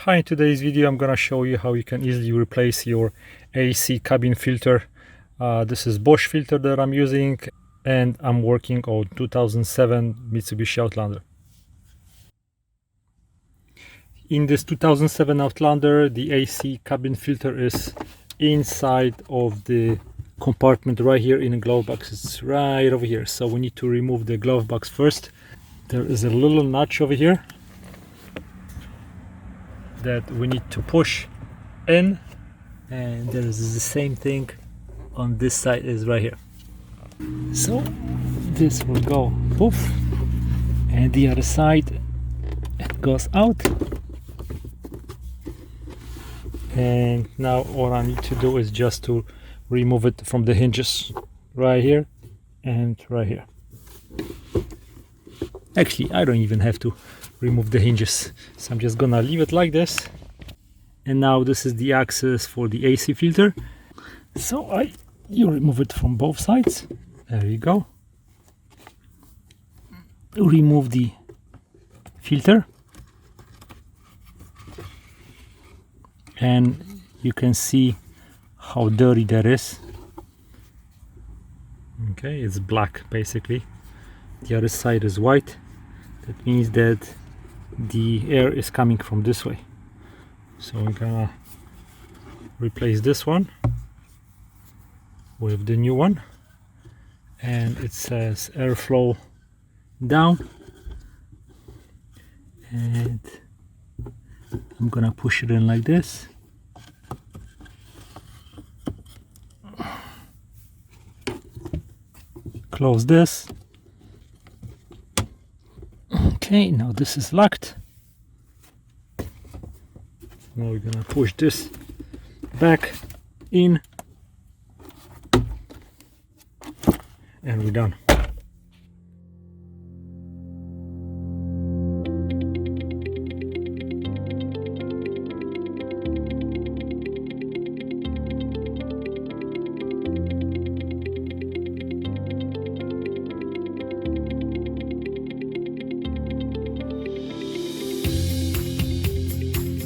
Hi, in today's video I'm gonna show you how you can easily replace your AC cabin filter. This is Bosch filter that I'm using, and I'm working on 2007 Mitsubishi Outlander. In this 2007 Outlander, the AC cabin filter is inside of the compartment right here in the glove box. It's right over here, so we need to remove the glove box first. There is a little notch over here that we need to push in, and there is the same thing on this side is right here. So this will go poof, and the other side it goes out. And now all I need to do is just to remove it from the hinges right here and right here. Actually, I don't even have to remove the hinges, so I'm just gonna leave it like this. And now this is the access for the AC filter, so you remove it from both sides. There you go. Remove the filter, and you can see how dirty that is. Okay, it's black basically. The other side is white. That means that the air is coming from this way. So we're gonna replace this one with the new one, and it says airflow down, and I'm gonna push it in like this. Close this. Okay, now this is locked. Now we're gonna push this back in, and we're done.